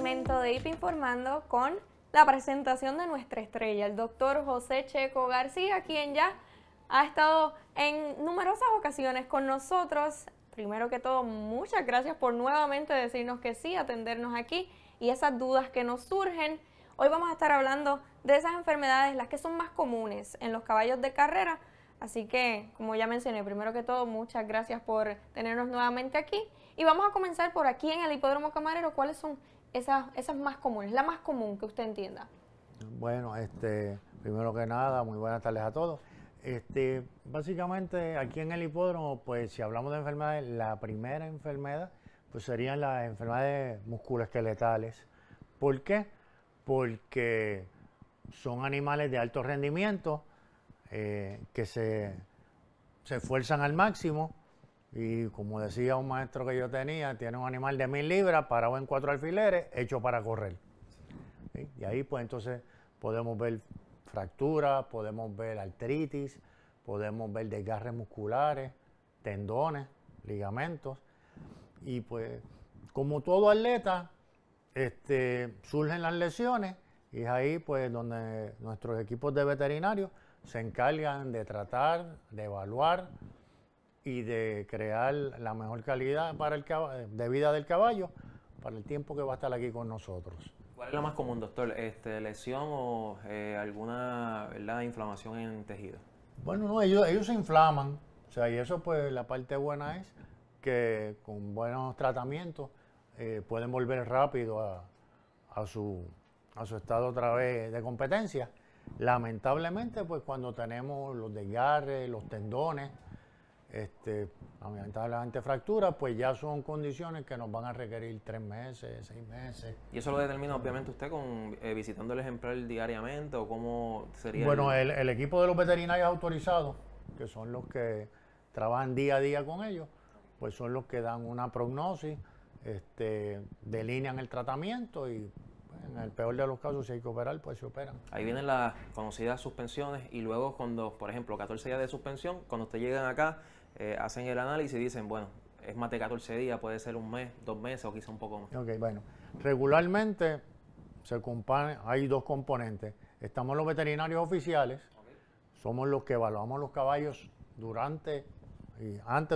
segmento de IP Informando con la presentación de nuestra estrella, el doctor José Checo García, quien ya ha estado en numerosas ocasiones con nosotros. Primero que todo, muchas gracias por nuevamente decirnos que sí, atendernos aquí y esas dudas que nos surgen. Hoy vamos a estar hablando de esas enfermedades, las que son más comunes en los caballos de carrera. Así que, como ya mencioné, primero que todo, muchas gracias por tenernos nuevamente aquí. Y vamos a comenzar por aquí en el Hipódromo Camarero. ¿Cuáles son esas más comunes, la más común que usted entienda? Bueno, primero que nada, muy buenas tardes a todos. Básicamente aquí en el hipódromo, pues si hablamos de enfermedades, la primera enfermedad pues serían las enfermedades musculoesqueletales. ¿Por qué? Porque son animales de alto rendimiento que se esfuerzan al máximo y, como decía un maestro que yo tenía, tiene un animal de 1000 libras parado en 4 alfileres hecho para correr. ¿Sí? Y ahí pues entonces podemos ver fracturas, podemos ver artritis, podemos ver desgarres musculares, tendones, ligamentos. Y pues, como todo atleta, surgen las lesiones y es ahí pues donde nuestros equipos de veterinarios se encargan de tratar, de evaluar y de crear la mejor calidad para de vida del caballo para el tiempo que va a estar aquí con nosotros. ¿Cuál es la más común, doctor? ¿Lesión o alguna, ¿verdad?, inflamación en tejido? Bueno, no, ellos se inflaman, o sea, y eso pues la parte buena es que con buenos tratamientos pueden volver rápido a su estado otra vez de competencia. Lamentablemente, pues cuando tenemos los desgarres, los tendones, lamentablemente fracturas, pues ya son condiciones que nos van a requerir 3 meses, 6 meses. ¿Y eso lo determina obviamente usted con visitando el ejemplar diariamente o cómo sería? Bueno, el equipo de los veterinarios autorizados, que son los que trabajan día a día con ellos, pues son los que dan una prognosis, delinean el tratamiento y en el peor de los casos, si hay que operar, pues se operan. Ahí vienen las conocidas suspensiones y luego cuando, por ejemplo, 14 días de suspensión, cuando ustedes llegan acá, hacen el análisis y dicen, bueno, es más de 14 días, puede ser 1 mes, 2 meses o quizá un poco más. Ok, bueno, regularmente hay 2 componentes. Estamos los veterinarios oficiales, somos los que evaluamos los caballos antes,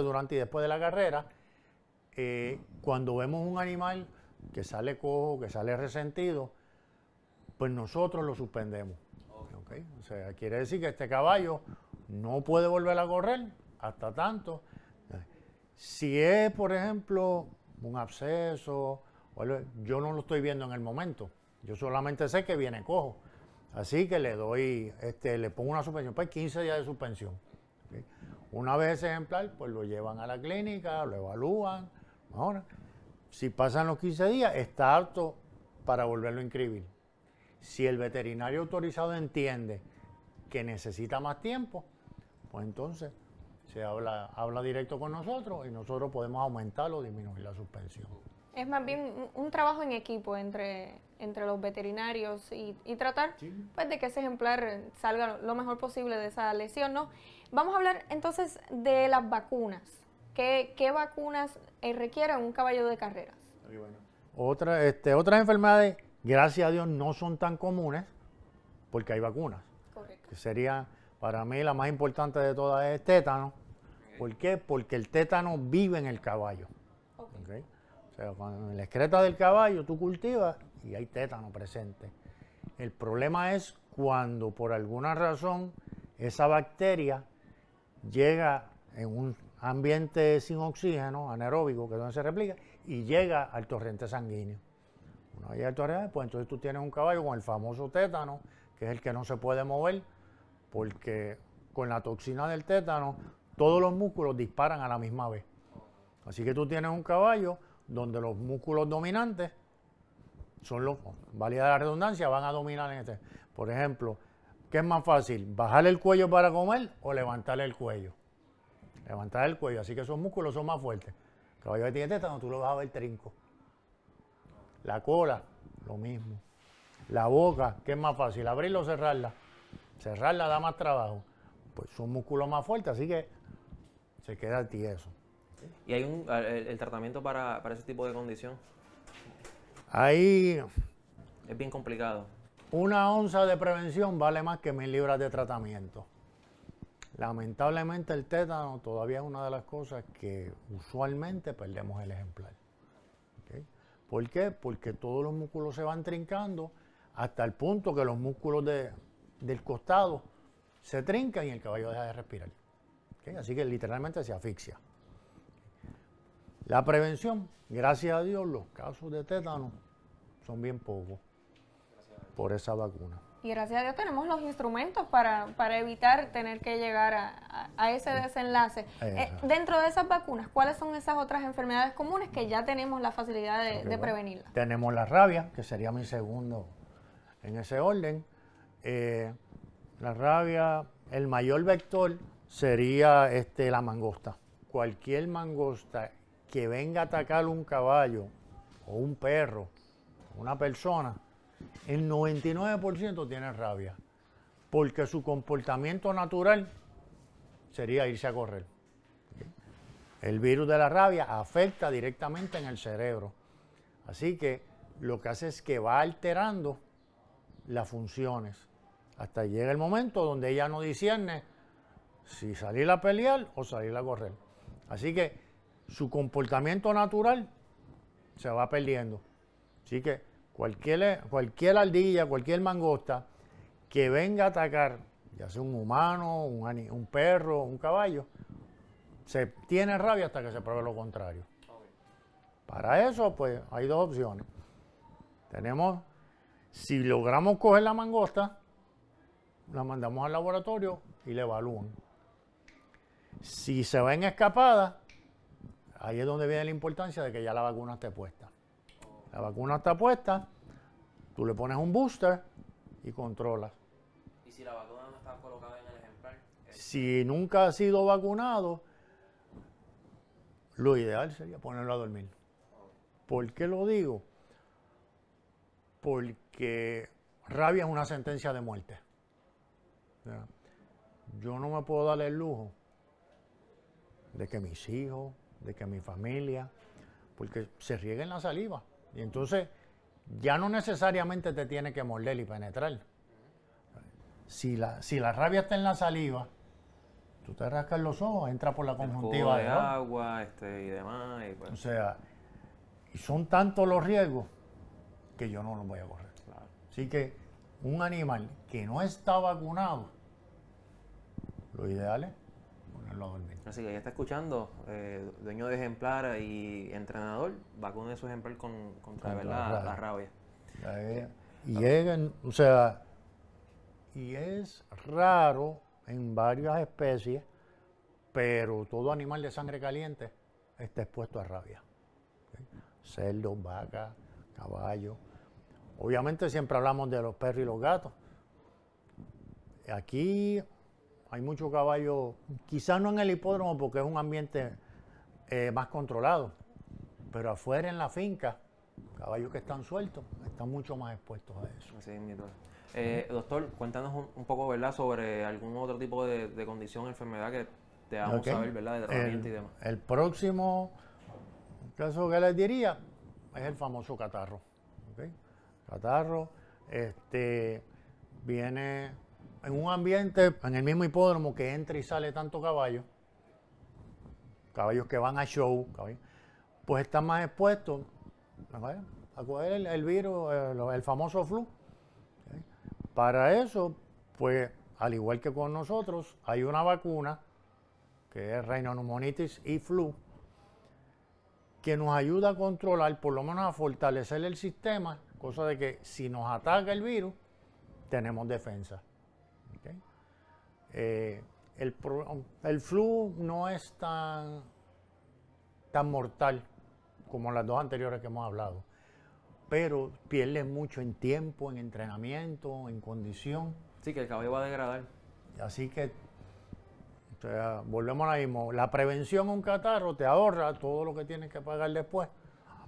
durante y después de la carrera. Cuando vemos un animal que sale cojo, que sale resentido, pues nosotros lo suspendemos. Okay. O sea, quiere decir que este caballo no puede volver a correr hasta tanto. Si es, por ejemplo, un absceso, yo no lo estoy viendo en el momento. Yo solamente sé que viene cojo. Así que le pongo una suspensión, pues 15 días de suspensión. Okay. Una vez ese ejemplar, pues lo llevan a la clínica, lo evalúan. Ahora, si pasan los 15 días, está apto para volverlo a inscribir. Si el veterinario autorizado entiende que necesita más tiempo, pues entonces se habla directo con nosotros y nosotros podemos aumentar o disminuir la suspensión. Es más bien un trabajo en equipo entre los veterinarios y tratar pues, de que ese ejemplar salga lo mejor posible de esa lesión, ¿no? Vamos a hablar entonces de las vacunas. ¿Qué vacunas requieren un caballo de carreras? Bueno. Otras enfermedades, gracias a Dios, no son tan comunes porque hay vacunas. Correcto. Que sería, para mí, la más importante de todas es tétano. ¿Por qué? Porque el tétano vive en el caballo. Okay. O sea, cuando en la excreta del caballo tú cultivas y hay tétano presente. El problema es cuando por alguna razón esa bacteria llega en un ambiente sin oxígeno, anaeróbico, que es donde se replica, y llega al torrente sanguíneo. Una vez llega al torrente, pues entonces tú tienes un caballo con el famoso tétano, que es el que no se puede mover, porque con la toxina del tétano, todos los músculos disparan a la misma vez. Así que tú tienes un caballo donde los músculos dominantes son válida la redundancia, van a dominar en este. Por ejemplo, ¿qué es más fácil? ¿Bajar el cuello para comer o levantar el cuello? Levantar el cuello, así que esos músculos son más fuertes. El caballo que tiene tétano, tú lo vas a ver trinco. La cola, lo mismo. La boca, ¿qué es más fácil? ¿Abrirla o cerrarla? Cerrarla da más trabajo. Pues son músculos más fuertes, así que se queda tieso. ¿Y hay el tratamiento para ese tipo de condición? Ahí Es bien complicado. una onza de prevención vale más que 1000 libras de tratamiento. Lamentablemente el tétano todavía es una de las cosas que usualmente perdemos el ejemplar. ¿Ok? ¿Por qué? Porque todos los músculos se van trincando hasta el punto que los músculos del costado se trincan y el caballo deja de respirar. ¿Ok? Así que literalmente se asfixia. La prevención, gracias a Dios, los casos de tétano son bien pocos por esa vacuna. Y gracias a Dios tenemos los instrumentos para evitar tener que llegar a ese desenlace. Dentro de esas vacunas, ¿cuáles son esas otras enfermedades comunes que ya tenemos la facilidad de prevenirlas? Tenemos la rabia, que sería mi segundo en ese orden. La rabia, el mayor vector sería la mangosta. Cualquier mangosta que venga a atacar un caballo o un perro, una persona, el 99% tiene rabia, porque su comportamiento natural sería irse a correr. El virus de la rabia afecta directamente en el cerebro, así que lo que hace es que va alterando las funciones, hasta llega el momento donde ella no discierne si salir a pelear o salir a correr. Así que su comportamiento natural se va perdiendo. Así que cualquier ardilla, cualquier mangosta que venga a atacar, ya sea un humano, un perro, un caballo, se tiene rabia hasta que se pruebe lo contrario. Para eso, pues, hay dos opciones. Si logramos coger la mangosta, la mandamos al laboratorio y la evalúan. Si se va en escapada, ahí es donde viene la importancia de que ya la vacuna esté puesta. La vacuna está puesta, tú le pones un booster y controlas. ¿Y si la vacuna no está colocada en el ejemplar? Si nunca ha sido vacunado, lo ideal sería ponerlo a dormir. ¿Por qué lo digo? Porque rabia es una sentencia de muerte. O sea, yo no me puedo dar el lujo de que mis hijos, de que mi familia, porque se rieguen la saliva. Y entonces ya no necesariamente te tiene que morder y penetrar. Si la rabia está en la saliva, tú te rascas los ojos, entra por la conjuntiva de agua y demás. Y pues. O sea, y son tantos los riesgos que yo no los voy a correr. Claro. Así que un animal que no está vacunado, lo ideal es ponerlo a dormir. Así que ya está escuchando, dueño de ejemplar y entrenador, vacune su ejemplar contra la rabia. Y es raro en varias especies, pero todo animal de sangre caliente está expuesto a rabia. ¿Okay? Cerdos, vacas, caballos. Obviamente siempre hablamos de los perros y los gatos. Aquí hay muchos caballos, quizás no en el hipódromo porque es un ambiente más controlado, pero afuera en la finca, caballos que están sueltos, están mucho más expuestos a eso. Así es, mi doctor. Doctor, cuéntanos un poco, ¿verdad?, sobre algún otro tipo de condición o enfermedad que te damos a saber, ¿verdad?, de tratamiento y demás. El próximo caso que les diría es el famoso catarro. ¿Okay? Catarro, viene en un ambiente, en el mismo hipódromo que entra y sale tanto caballos que van a show, pues están más expuestos a coger el virus, el famoso flu. ¿Okay? Para eso, pues, al igual que con nosotros, hay una vacuna que es rinoneumonitis y flu, que nos ayuda a controlar, por lo menos a fortalecer el sistema, cosa de que si nos ataca el virus, tenemos defensa. ¿Okay? El flu no es tan mortal como las dos anteriores que hemos hablado, pero pierde mucho en tiempo, en entrenamiento, en condición. Sí, que el caballo va a degradar. Así que, o sea, volvemos a lo mismo. La prevención a un catarro te ahorra todo lo que tienes que pagar después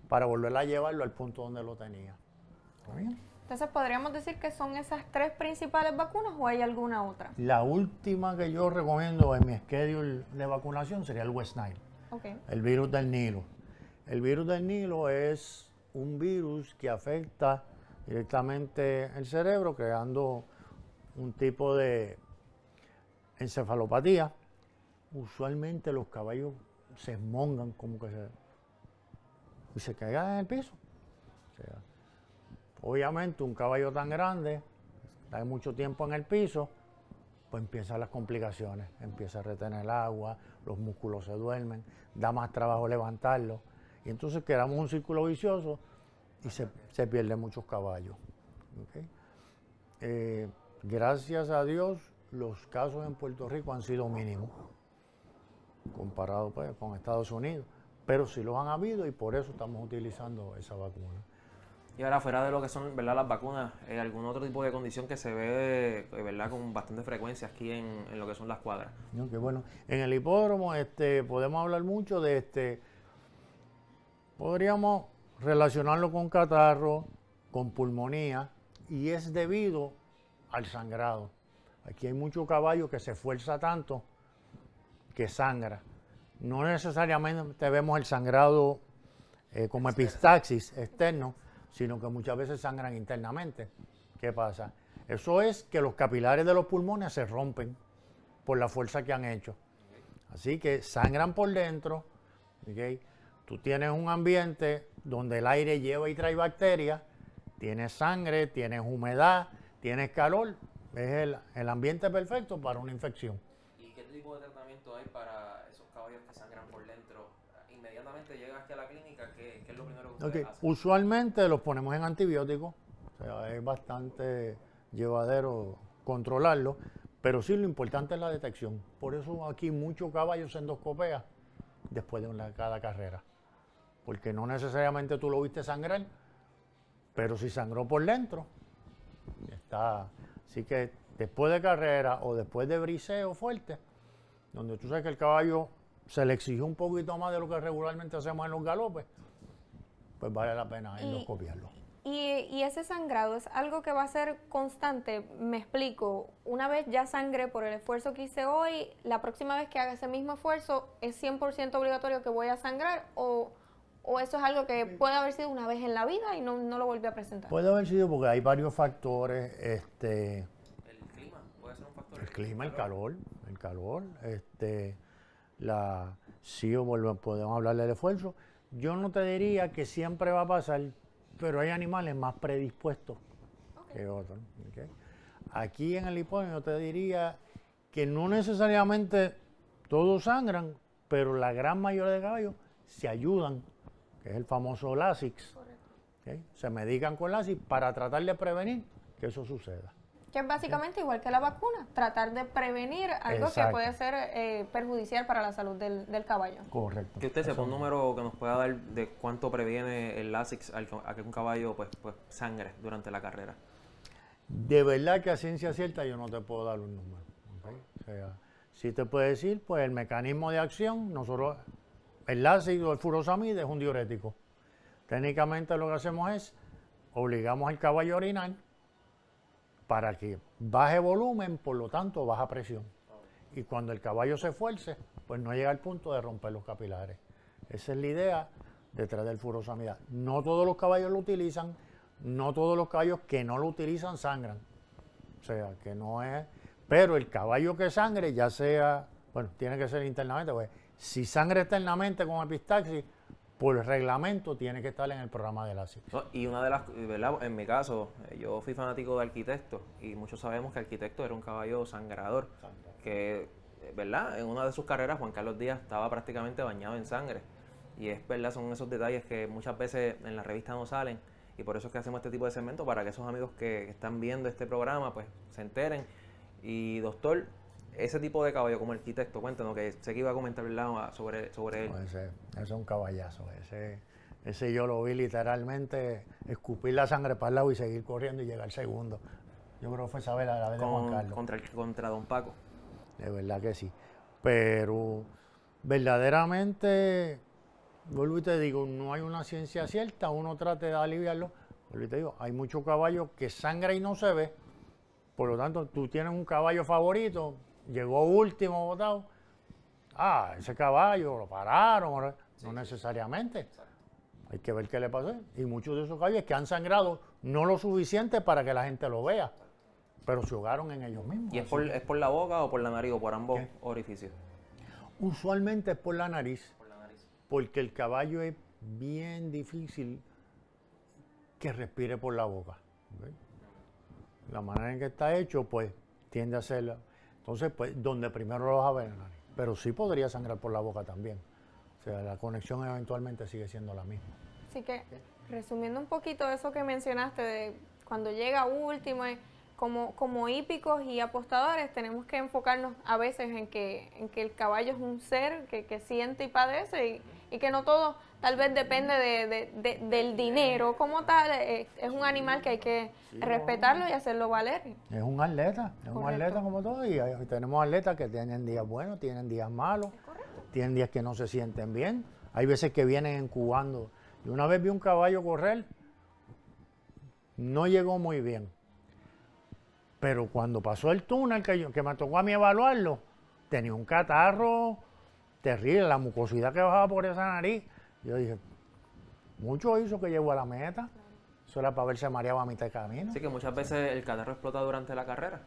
para volver a llevarlo al punto donde lo tenía. ¿Está bien? Entonces, ¿podríamos decir que son esas tres principales vacunas o hay alguna otra? La última que yo recomiendo en mi schedule de vacunación sería el West Nile, Okay. el virus del Nilo. El virus del Nilo es un virus que afecta directamente el cerebro, creando un tipo de encefalopatía. Usualmente los caballos se esmongan como que se caigan en el piso. O sea, obviamente un caballo tan grande, está mucho tiempo en el piso, pues empiezan las complicaciones, empieza a retener el agua, los músculos se duermen, da más trabajo levantarlo, y entonces quedamos en un círculo vicioso y se pierden muchos caballos. ¿Okay? Gracias a Dios, los casos en Puerto Rico han sido mínimos, comparado pues, con Estados Unidos, pero sí los han habido y por eso estamos utilizando esa vacuna. Y ahora, fuera de lo que son, ¿verdad?, las vacunas, ¿algún otro tipo de condición que se ve, ¿verdad?, con bastante frecuencia aquí en lo que son las cuadras? Okay, bueno, en el hipódromo podemos hablar mucho de podríamos relacionarlo con catarro, con pulmonía, y es debido al sangrado. Aquí hay mucho caballo que se esfuerza tanto que sangra. No necesariamente vemos el sangrado como epistaxis externo, sino que muchas veces sangran internamente. ¿Qué pasa? Eso es que los capilares de los pulmones se rompen por la fuerza que han hecho. Así que sangran por dentro. ¿Okay? Tú tienes un ambiente donde el aire lleva y trae bacterias, tienes sangre, tienes humedad, tienes calor. Es el ambiente perfecto para una infección. ¿Y qué tipo de tratamiento hay para esos caballos que sangran por dentro? Inmediatamente llegas aquí a la clínica, ¿qué es lo primero que ustedes hacen? Usualmente los ponemos en antibióticos, o sea, es bastante llevadero controlarlo, pero sí lo importante es la detección. Por eso aquí muchos caballos se endoscopean después de cada carrera, porque no necesariamente tú lo viste sangrar, pero si sangró por dentro, está. Así que después de carrera o después de briseo fuerte, donde tú sabes que el caballo se le exigió un poquito más de lo que regularmente hacemos en los galopes, pues vale la pena endoscopiarlo. Y ese sangrado es algo que va a ser constante. Me explico, una vez ya sangré por el esfuerzo que hice hoy, la próxima vez que haga ese mismo esfuerzo, ¿es 100% obligatorio que voy a sangrar o eso es algo que puede haber sido una vez en la vida y no lo volví a presentar? Puede haber sido porque hay varios factores. ¿El clima puede ser un factor? El clima, el calor. Sí, podemos hablar del esfuerzo. Yo no te diría que siempre va a pasar, pero hay animales más predispuestos que otros. ¿Okay? Aquí en el hipódromo yo te diría que no necesariamente todos sangran, pero la gran mayoría de caballos se ayudan, que es el famoso Lasix. ¿Okay? Se medican con Lasix para tratar de prevenir que eso suceda. Que es básicamente igual que la vacuna, tratar de prevenir algo que puede ser perjudicial para la salud del caballo. Correcto. Que usted sepa un número que nos pueda dar de cuánto previene el Lasix a que un caballo pues sangre durante la carrera. De verdad que a ciencia cierta yo no te puedo dar un número. ¿Okay? O sea, sí te puedo decir, pues el mecanismo de acción, el Lasix o el furosemide es un diurético. Técnicamente lo que hacemos es, obligamos al caballo a orinar, para que baje volumen, por lo tanto baja presión. Y cuando el caballo se esfuerce, pues no llega al punto de romper los capilares. Esa es la idea detrás del furosemide. No todos los caballos lo utilizan, no todos los caballos que no lo utilizan sangran. O sea, que no es. Pero el caballo que sangre, ya sea, bueno, tiene que ser internamente, pues si sangra externamente con epistaxis, por el reglamento tiene que estar en el programa de Lasix. Y una de las, ¿verdad? En mi caso, yo fui fanático de Arquitecto y muchos sabemos que Arquitecto era un caballo sangrador, que, ¿verdad? En una de sus carreras Juan Carlos Díaz estaba prácticamente bañado en sangre. Y es verdad, son esos detalles que muchas veces en la revista no salen y por eso es que hacemos este tipo de segmentos para que esos amigos que están viendo este programa pues se enteren. Y doctor, ese tipo de caballo como Arquitecto, cuéntanos, que sé que iba a comentar, ¿verdad?, sobre él. Pues ese es un caballazo, ese yo lo vi literalmente escupir la sangre para el lado y seguir corriendo y llegar segundo. Yo creo que fue esa vez la vez de Juan Carlos. Contra Don Paco. De verdad que sí. Pero verdaderamente, vuelvo y te digo, no hay una ciencia cierta, uno trata de aliviarlo. Vuelvo y te digo, hay muchos caballos que sangra y no se ve. Por lo tanto, tú tienes un caballo favorito, llegó último votado. Ese caballo lo pararon. No necesariamente. Hay que ver qué le pasó. Y muchos de esos caballos que han sangrado no lo suficiente para que la gente lo vea, pero se ahogaron en ellos mismos. ¿Y es por la boca o por la nariz o por ambos orificios? Usualmente es por la nariz, porque el caballo es bien difícil que respire por la boca. ¿Okay? La manera en que está hecho, pues, tiende a ser... Entonces, pues, donde primero lo vas a ver en la nariz. Pero sí podría sangrar por la boca también. O sea, la conexión eventualmente sigue siendo la misma. Así que, resumiendo un poquito eso que mencionaste, de cuando llega último, como hípicos y apostadores, tenemos que enfocarnos a veces en que el caballo es un ser que siente y padece y que no todo tal vez depende del dinero como tal. Es un animal que hay que respetarlo y hacerlo valer. Es un atleta como todo, y tenemos atletas que tienen días buenos, tienen días malos, tienen días que no se sienten bien. Hay veces que vienen incubando. Y una vez vi un caballo correr, no llegó muy bien. Pero cuando pasó el túnel, que me tocó a mí evaluarlo, tenía un catarro terrible, la mucosidad que bajaba por esa nariz. Yo dije, mucho hizo que llegó a la meta. Eso era para ver si mareaba a mitad de camino. Sí, que muchas veces el catarro explota durante la carrera.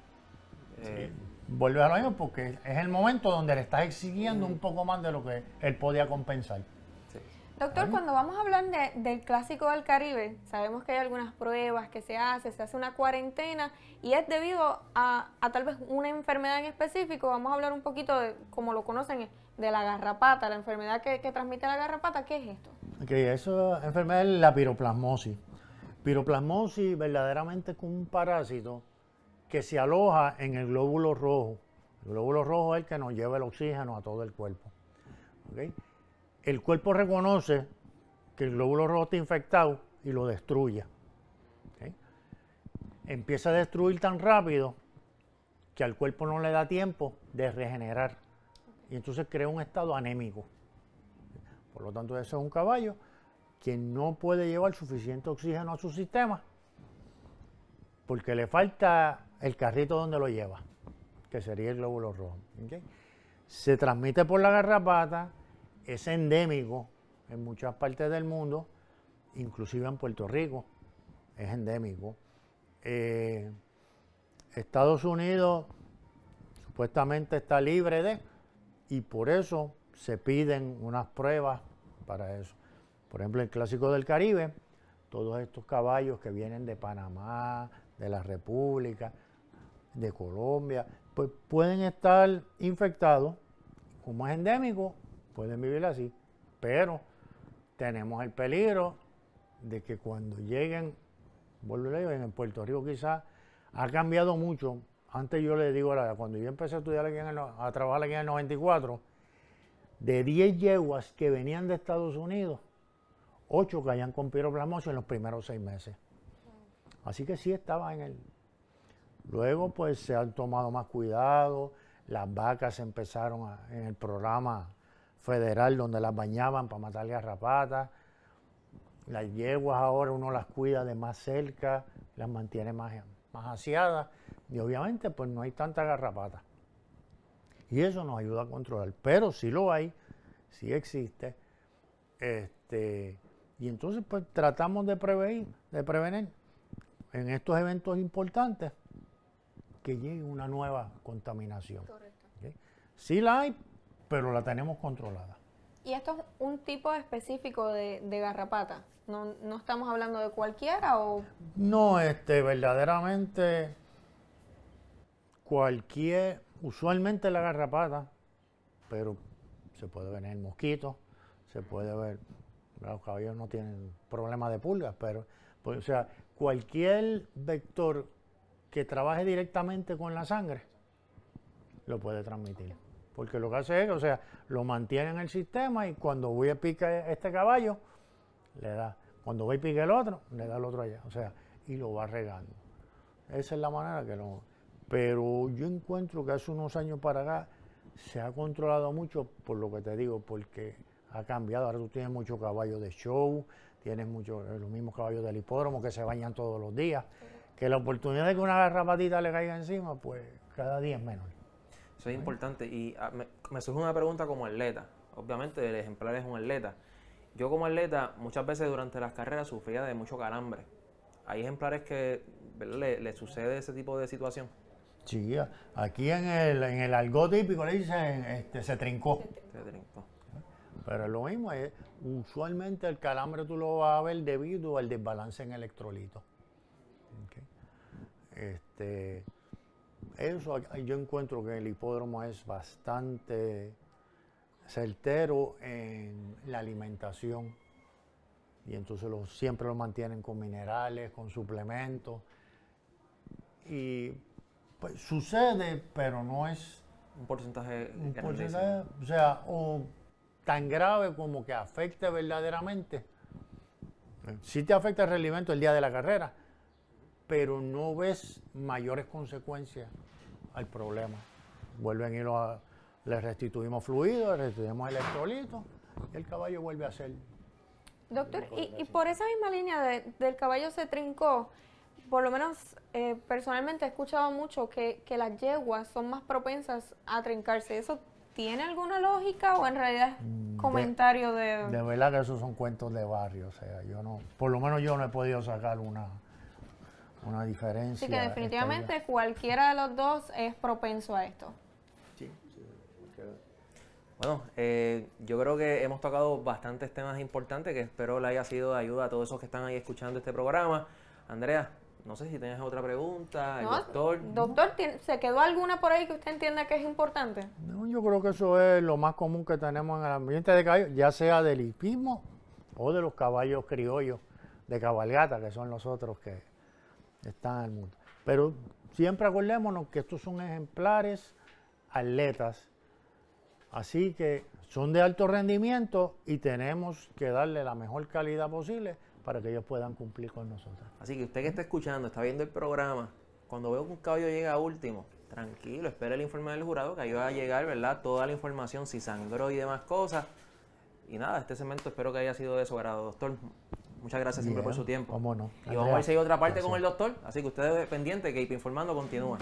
Vuelve a lo mismo porque es el momento donde le estás exigiendo un poco más de lo que él podía compensar. Sí. Doctor, cuando vamos a hablar del Clásico del Caribe, sabemos que hay algunas pruebas que se hace una cuarentena y es debido a tal vez una enfermedad en específico. Vamos a hablar un poquito de, como lo conocen, de la garrapata, la enfermedad que transmite la garrapata. ¿Qué es esto? Esa enfermedad es la piroplasmosis. Piroplasmosis verdaderamente es un parásito que se aloja en el glóbulo rojo. El glóbulo rojo es el que nos lleva el oxígeno a todo el cuerpo. ¿Okay? El cuerpo reconoce que el glóbulo rojo está infectado y lo destruye. ¿Okay? Empieza a destruir tan rápido que al cuerpo no le da tiempo de regenerar. Y entonces crea un estado anémico. Por lo tanto, ese es un caballo que no puede llevar suficiente oxígeno a su sistema porque le falta el carrito donde lo lleva, que sería el glóbulo rojo. ¿Okay? Se transmite por la garrapata, es endémico en muchas partes del mundo, inclusive en Puerto Rico, es endémico. Estados Unidos supuestamente está libre y por eso se piden unas pruebas para eso. Por ejemplo, el Clásico del Caribe, todos estos caballos que vienen de Panamá, de la República, de Colombia, pues pueden estar infectados, como es endémico, pueden vivir así, pero tenemos el peligro de que cuando lleguen, vuelvo a decir, en Puerto Rico quizás ha cambiado mucho. Antes yo le digo, cuando yo empecé a estudiar aquí a trabajar aquí en el 94, de 10 yeguas que venían de Estados Unidos, 8 caían con piroplasmosis en los primeros 6 meses. Así que sí estaba en el... Luego pues se han tomado más cuidado, las vacas empezaron en el programa federal donde las bañaban para matar garrapatas, las yeguas ahora uno las cuida de más cerca, las mantiene más aseadas y obviamente pues no hay tanta garrapata. Y eso nos ayuda a controlar, pero sí lo hay, sí existe, y entonces pues tratamos de prevenir en estos eventos importantes que llegue una nueva contaminación. Correcto. ¿Okay? Sí la hay, pero la tenemos controlada. ¿Y esto es un tipo específico de garrapata? ¿No estamos hablando de cualquiera o...? No, verdaderamente usualmente la garrapata, pero se puede ver en el mosquito, se puede ver, los caballos no tienen problema de pulgas, pero, pues, o sea, cualquier vector que trabaje directamente con la sangre lo puede transmitir. Porque lo que hace es, o sea, lo mantiene en el sistema y cuando voy a picar este caballo, le da. Cuando voy a picar el otro, le da el otro allá. O sea, y lo va regando. Esa es la manera que lo... Pero yo encuentro que hace unos años para acá se ha controlado mucho por lo que te digo, porque ha cambiado. Ahora tú tienes muchos caballos de show, tienes los mismos caballos del hipódromo que se bañan todos los días. Que la oportunidad de que una garrapatita le caiga encima, pues cada día es menor. Eso es importante. Y me surge una pregunta como atleta. Obviamente el ejemplar es un atleta. yo como atleta muchas veces durante las carreras sufría de mucho calambre. ¿Hay ejemplares que, ¿verdad?, le sucede ese tipo de situación? Sí, aquí en el argot típico le dicen se trincó. Se trincó. Pero es lo mismo, usualmente el calambre tú lo vas a ver debido al desbalance en electrolitos. Okay. Eso yo encuentro que el hipódromo es bastante certero en la alimentación y entonces siempre lo mantienen con minerales, con suplementos y pues sucede, pero no es Un porcentaje un grandísimo. porcentaje, o sea, tan grave como que afecte verdaderamente. Sí te afecta el rendimiento el día de la carrera, pero no ves mayores consecuencias al problema. Vuelven y le restituimos fluido, le restituimos electrolitos y el caballo vuelve a ser. Doctor, y por esa misma línea del caballo se trincó, por lo menos personalmente he escuchado mucho que las yeguas son más propensas a trincarse. ¿Eso tiene alguna lógica o en realidad es comentario de...? De verdad que esos son cuentos de barrio, o sea, yo no, por lo menos yo no he podido sacar una diferencia. Así que definitivamente cualquiera de los dos es propenso a esto. Sí. Bueno, yo creo que hemos tocado bastantes temas importantes que espero le haya sido de ayuda a todos esos que están ahí escuchando este programa. Andrea, no sé si tienes otra pregunta, el doctor. Doctor, ¿se quedó alguna por ahí que usted entienda que es importante? No, yo creo que eso es lo más común que tenemos en el ambiente de caballo, ya sea del hipismo o de los caballos criollos de cabalgata, que son los otros que están en el mundo. Pero siempre acordémonos que estos son ejemplares atletas, así que son de alto rendimiento y tenemos que darle la mejor calidad posible para que ellos puedan cumplir con nosotros. Así que usted que está escuchando, está viendo el programa, cuando veo que un caballo llega a último, tranquilo, espere el informe del jurado, que ahí va a llegar, ¿verdad?, toda la información, si sangró y demás cosas. Y nada, este segmento espero que haya sido de su agrado, doctor. Muchas gracias siempre por su tiempo. Cómo no. Y vamos a ver si hay otra parte con el doctor, así que ustedes pendientes que IP Informando continúa.